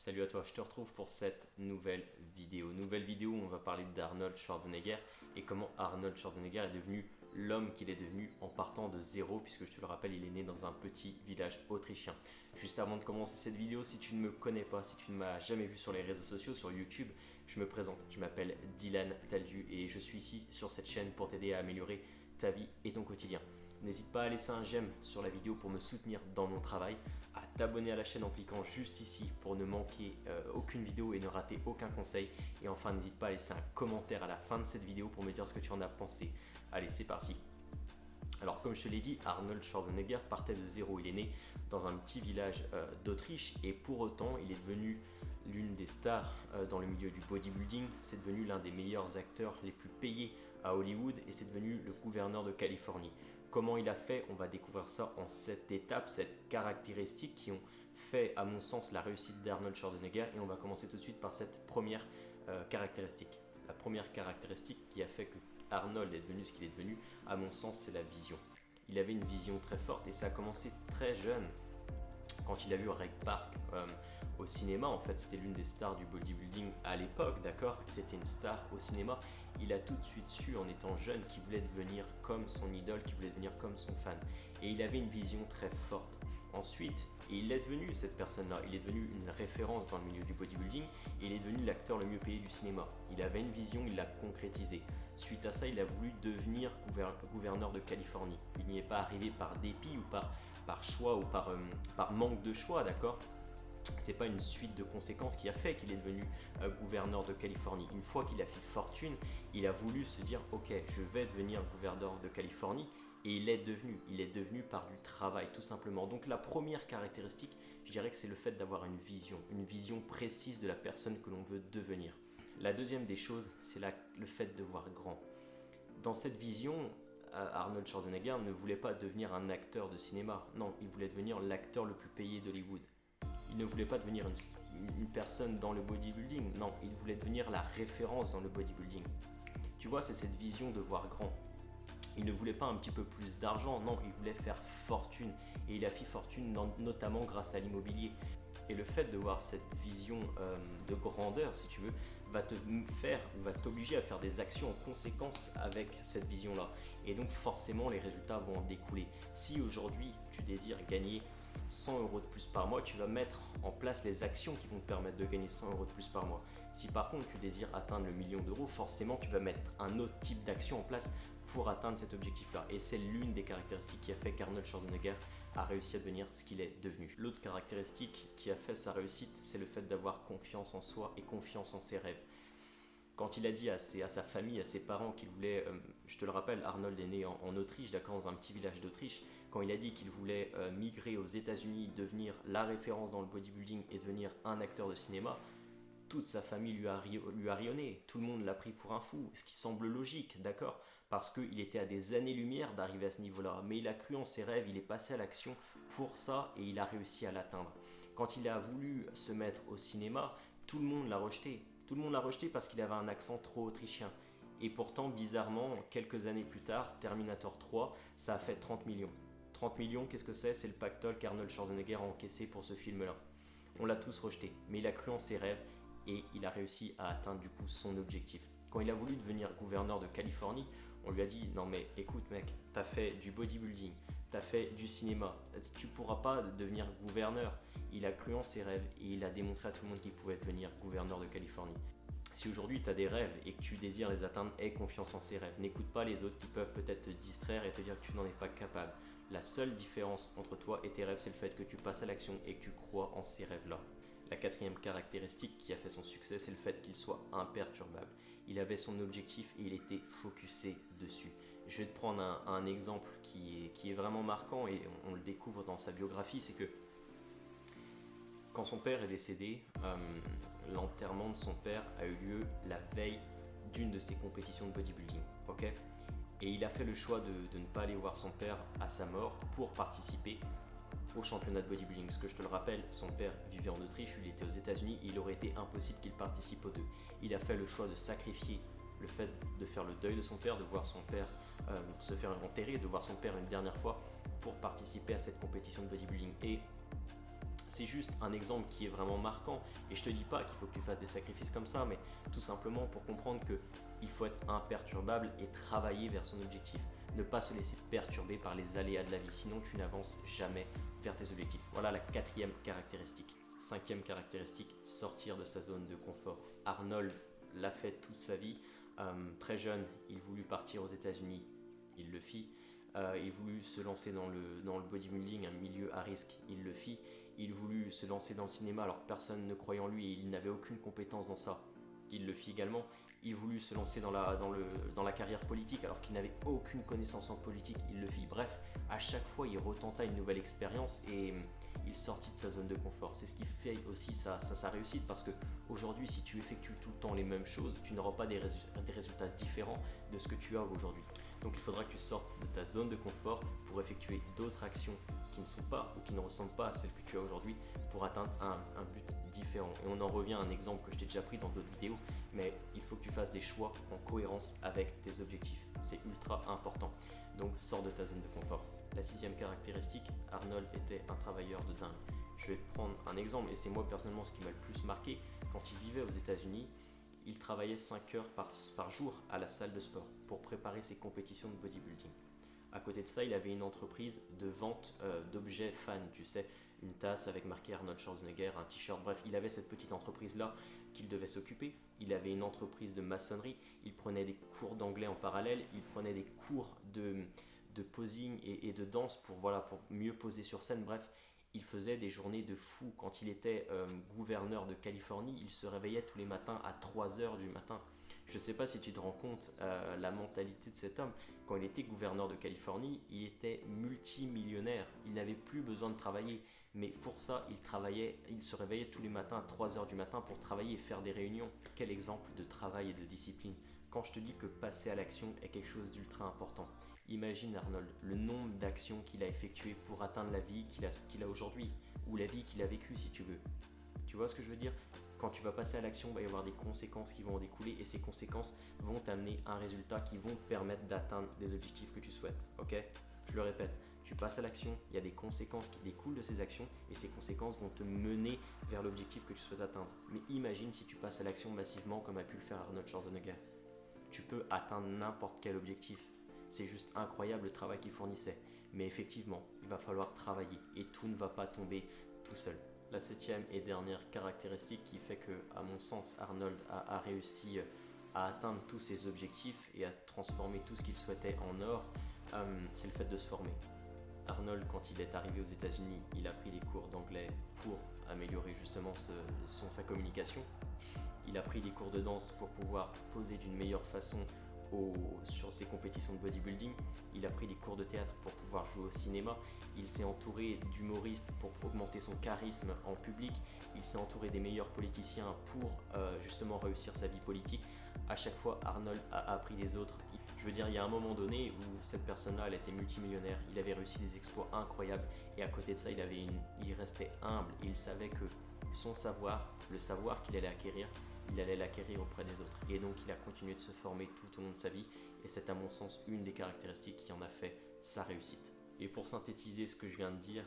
Salut à toi, je te retrouve pour cette nouvelle vidéo. Nouvelle vidéo où on va parler d'Arnold Schwarzenegger et comment Arnold Schwarzenegger est devenu l'homme qu'il est devenu en partant de zéro, puisque je te le rappelle, il est né dans un petit village autrichien. Juste avant de commencer cette vidéo, si tu ne me connais pas, si tu ne m'as jamais vu sur les réseaux sociaux, sur YouTube, je me présente, je m'appelle Dylan Taldu et je suis ici sur cette chaîne pour t'aider à améliorer ta vie et ton quotidien. N'hésite pas à laisser un j'aime sur la vidéo pour me soutenir dans mon travail, à t'abonner à la chaîne en cliquant juste ici pour ne manquer aucune vidéo et ne rater aucun conseil. Et enfin, n'hésite pas à laisser un commentaire à la fin de cette vidéo pour me dire ce que tu en as pensé. Allez, c'est parti. Alors comme je te l'ai dit, Arnold Schwarzenegger partait de zéro. Il est né dans un petit village d'Autriche et pour autant, il est devenu l'une des stars dans le milieu du bodybuilding. C'est devenu l'un des meilleurs acteurs les plus payés à Hollywood et c'est devenu le gouverneur de Californie. Comment il a fait? On va découvrir ça en 7 étapes, 7 caractéristiques qui ont fait, à mon sens, la réussite d'Arnold Schwarzenegger. Et on va commencer tout de suite par cette première caractéristique. La première caractéristique qui a fait que Arnold est devenu ce qu'il est devenu, à mon sens, c'est la vision. Il avait une vision très forte et ça a commencé très jeune. Quand il a vu Ray Park au cinéma, en fait, c'était l'une des stars du bodybuilding à l'époque, d'accord? C'était une star au cinéma. Il a tout de suite su, en étant jeune, qu'il voulait devenir comme son idole, qu'il voulait devenir comme son fan. Et il avait une vision très forte. Ensuite, et il est devenu cette personne-là, il est devenu une référence dans le milieu du bodybuilding et il est devenu l'acteur le mieux payé du cinéma. Il avait une vision, il l'a concrétisée. Suite à ça, il a voulu devenir gouverneur de Californie. Il n'y est pas arrivé par dépit ou par choix ou par manque de choix, d'accord? C'est pas une suite de conséquences qui a fait qu'il est devenu gouverneur de Californie. Une fois qu'il a fait fortune, il a voulu se dire ok, je vais devenir gouverneur de Californie. Et il est devenu par du travail tout simplement. Donc la première caractéristique, je dirais que c'est le fait d'avoir une vision précise de la personne que l'on veut devenir. La deuxième des choses, c'est le fait de voir grand. Dans cette vision, Arnold Schwarzenegger ne voulait pas devenir un acteur de cinéma, non, il voulait devenir l'acteur le plus payé d'Hollywood. Il ne voulait pas devenir une personne dans le bodybuilding, non, il voulait devenir la référence dans le bodybuilding. Tu vois, c'est cette vision de voir grand. Il ne voulait pas un petit peu plus d'argent, non, il voulait faire fortune. Et il a fait fortune notamment grâce à l'immobilier. Et le fait de voir cette vision de grandeur, si tu veux, va t'obliger à faire des actions en conséquence avec cette vision-là. Et donc forcément, les résultats vont en découler. Si aujourd'hui, tu désires gagner 100 € de plus par mois, tu vas mettre en place les actions qui vont te permettre de gagner 100 € de plus par mois. Si par contre, tu désires atteindre le million d'euros, forcément, tu vas mettre un autre type d'action en place pour atteindre cet objectif-là. Et c'est l'une des caractéristiques qui a fait qu'Arnold Schwarzenegger a réussi à devenir ce qu'il est devenu. L'autre caractéristique qui a fait sa réussite, c'est le fait d'avoir confiance en soi et confiance en ses rêves. Quand il a dit à sa famille, à ses parents qu'il voulait, je te le rappelle, Arnold est né en Autriche, d'accord, dans un petit village d'Autriche, quand il a dit qu'il voulait migrer aux États-Unis, devenir la référence dans le bodybuilding et devenir un acteur de cinéma, toute sa famille lui a rayonné, tout le monde l'a pris pour un fou, ce qui semble logique, d'accord? Parce qu'il était à des années-lumière d'arriver à ce niveau-là, mais il a cru en ses rêves, il est passé à l'action pour ça et il a réussi à l'atteindre. Quand il a voulu se mettre au cinéma, tout le monde l'a rejeté. Tout le monde l'a rejeté parce qu'il avait un accent trop autrichien. Et pourtant, bizarrement, quelques années plus tard, Terminator 3, ça a fait 30 millions. 30 millions, qu'est-ce que c'est? C'est le pactole qu'Arnold Schwarzenegger a encaissé pour ce film-là. On l'a tous rejeté, mais il a cru en ses rêves et il a réussi à atteindre du coup son objectif. Quand il a voulu devenir gouverneur de Californie, on lui a dit non mais écoute mec, t'as fait du bodybuilding, t'as fait du cinéma, tu pourras pas devenir gouverneur. Il a cru en ses rêves et il a démontré à tout le monde qu'il pouvait devenir gouverneur de Californie. Si aujourd'hui tu as des rêves et que tu désires les atteindre, aie confiance en ces rêves. N'écoute pas les autres qui peuvent peut-être te distraire et te dire que tu n'en es pas capable. La seule différence entre toi et tes rêves, c'est le fait que tu passes à l'action et que tu crois en ces rêves-là. La quatrième caractéristique qui a fait son succès, c'est le fait qu'il soit imperturbable. Il avait son objectif et il était focusé dessus. Je vais te prendre un exemple qui est vraiment marquant et on le découvre dans sa biographie, c'est que quand son père est décédé, l'enterrement de son père a eu lieu la veille d'une de ses compétitions de bodybuilding. Okay, et il a fait le choix de ne pas aller voir son père à sa mort pour participer au championnat de bodybuilding. Parce que je te le rappelle, son père vivait en Autriche, il était aux États-Unis, il aurait été impossible qu'il participe aux deux. Il a fait le choix de sacrifier le fait de faire le deuil de son père, de voir son père se faire enterrer, de voir son père une dernière fois pour participer à cette compétition de bodybuilding. Et C'est juste un exemple qui est vraiment marquant et je te dis pas qu'il faut que tu fasses des sacrifices comme ça, mais tout simplement pour comprendre que il faut être imperturbable et travailler vers son objectif. Ne pas se laisser perturber par les aléas de la vie, sinon tu n'avances jamais vers tes objectifs. Voilà la quatrième caractéristique. Cinquième caractéristique, sortir de sa zone de confort. Arnold l'a fait toute sa vie. Très jeune, il voulut partir aux États-Unis, il le fit. Il voulut se lancer dans le bodybuilding, un milieu à risque, il le fit. Il voulut se lancer dans le cinéma alors que personne ne croyait en lui et il n'avait aucune compétence dans ça, il le fit également. Il voulut se lancer dans la carrière politique alors qu'il n'avait aucune connaissance en politique, il le fit. Bref, à chaque fois il retenta une nouvelle expérience et il sortit de sa zone de confort. C'est ce qui fait aussi sa réussite, parce que aujourd'hui, si tu effectues tout le temps les mêmes choses, tu n'auras pas des résultats différents de ce que tu as aujourd'hui. Donc il faudra que tu sortes de ta zone de confort pour effectuer d'autres actions qui ne sont pas ou qui ne ressemblent pas à celles que tu as aujourd'hui pour atteindre un but différent. Et on en revient à un exemple que je t'ai déjà pris dans d'autres vidéos, mais il faut que tu fasses des choix en cohérence avec tes objectifs. C'est ultra important. Donc sors de ta zone de confort. La sixième caractéristique, Arnold était un travailleur de dingue. Je vais te prendre un exemple, et c'est moi personnellement ce qui m'a le plus marqué. Quand il vivait aux États-Unis, il travaillait 5 heures par jour à la salle de sport pour préparer ses compétitions de bodybuilding. À côté de ça, il avait une entreprise de vente d'objets fans, tu sais, une tasse avec marqué Arnold Schwarzenegger, un t-shirt, bref, il avait cette petite entreprise-là qu'il devait s'occuper. Il avait une entreprise de maçonnerie, il prenait des cours d'anglais en parallèle, il prenait des cours de posing et de danse pour mieux poser sur scène. Bref, il faisait des journées de fou. Quand il était gouverneur de Californie, il se réveillait tous les matins à 3 heures du matin. Je ne sais pas si tu te rends compte la mentalité de cet homme. Quand il était gouverneur de Californie, il était multimillionnaire. Il n'avait plus besoin de travailler. Mais pour ça, il se réveillait tous les matins à 3 heures du matin pour travailler et faire des réunions. Quel exemple de travail et de discipline. Quand je te dis que passer à l'action est quelque chose d'ultra important. Imagine Arnold, le nombre d'actions qu'il a effectuées pour atteindre la vie qu'il a aujourd'hui, ou la vie qu'il a vécue si tu veux. Tu vois ce que je veux dire? Quand tu vas passer à l'action, il va y avoir des conséquences qui vont en découler et ces conséquences vont t'amener un résultat qui vont te permettre d'atteindre des objectifs que tu souhaites. Ok? Je le répète, tu passes à l'action, il y a des conséquences qui découlent de ces actions et ces conséquences vont te mener vers l'objectif que tu souhaites atteindre. Mais imagine si tu passes à l'action massivement comme a pu le faire Arnold Schwarzenegger. Tu peux atteindre n'importe quel objectif. C'est juste incroyable le travail qu'il fournissait. Mais effectivement, il va falloir travailler et tout ne va pas tomber tout seul. La septième et dernière caractéristique qui fait que, à mon sens, Arnold a réussi à atteindre tous ses objectifs et à transformer tout ce qu'il souhaitait en or, c'est le fait de se former. Arnold, quand il est arrivé aux États-Unis, il a pris des cours d'anglais pour améliorer justement sa communication. Il a pris des cours de danse pour pouvoir poser d'une meilleure façon sur ses compétitions de bodybuilding. Il a pris des cours de théâtre pour pouvoir jouer au cinéma. Il s'est entouré d'humoristes pour augmenter son charisme en public. Il s'est entouré des meilleurs politiciens pour justement réussir sa vie politique. À chaque fois, Arnold a appris des autres. Je veux dire, il y a un moment donné où cette personne-là, elle était multimillionnaire. Il avait réussi des exploits incroyables. Et à côté de ça, il restait humble. Il savait que son savoir, le savoir qu'il allait acquérir, il allait l'acquérir auprès des autres. Et donc, il a continué de se former tout au long de sa vie. Et c'est à mon sens une des caractéristiques qui en a fait sa réussite. Et pour synthétiser ce que je viens de dire,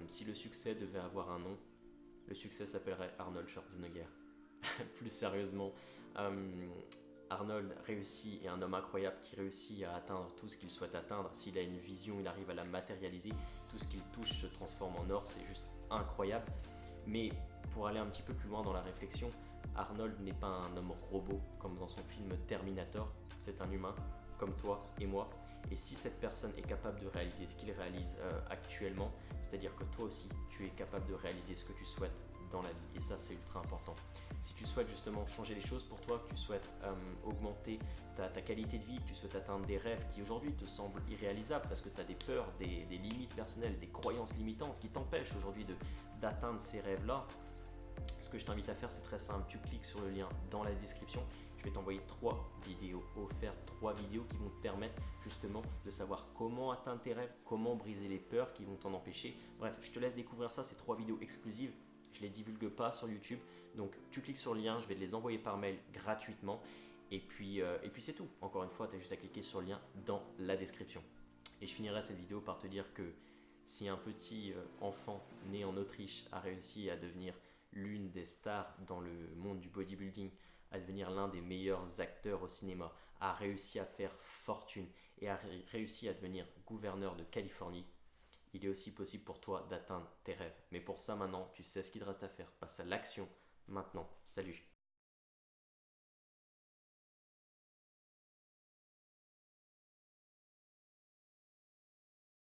si le succès devait avoir un nom, le succès s'appellerait Arnold Schwarzenegger. Plus sérieusement, Arnold réussit, est un homme incroyable qui réussit à atteindre tout ce qu'il souhaite atteindre. S'il a une vision, il arrive à la matérialiser. Tout ce qu'il touche se transforme en or, c'est juste incroyable. Mais pour aller un petit peu plus loin dans la réflexion, Arnold n'est pas un homme robot comme dans son film Terminator, c'est un humain comme toi et moi. Et si cette personne est capable de réaliser ce qu'il réalise actuellement, c'est-à-dire que toi aussi tu es capable de réaliser ce que tu souhaites dans la vie, et ça c'est ultra important. Si tu souhaites justement changer les choses pour toi, que tu souhaites augmenter ta qualité de vie, que tu souhaites atteindre des rêves qui aujourd'hui te semblent irréalisables parce que tu as des peurs, des limites personnelles, des croyances limitantes qui t'empêchent aujourd'hui d'atteindre ces rêves-là, ce que je t'invite à faire, c'est très simple. Tu cliques sur le lien dans la description. Je vais t'envoyer 3 vidéos offertes, 3 vidéos qui vont te permettre justement de savoir comment atteindre tes rêves, comment briser les peurs qui vont t'en empêcher. Bref, je te laisse découvrir ça, ces 3 vidéos exclusives. Je ne les divulgue pas sur YouTube. Donc, tu cliques sur le lien, je vais te les envoyer par mail gratuitement. Et puis c'est tout. Encore une fois, tu as juste à cliquer sur le lien dans la description. Et je finirai cette vidéo par te dire que Si un petit enfant né en Autriche a réussi à devenir l'une des stars dans le monde du bodybuilding, à devenir l'un des meilleurs acteurs au cinéma, a réussi à faire fortune et a réussi à devenir gouverneur de Californie, il est aussi possible pour toi d'atteindre tes rêves. Mais pour ça maintenant, tu sais ce qu'il te reste à faire. Passe à l'action maintenant. Salut!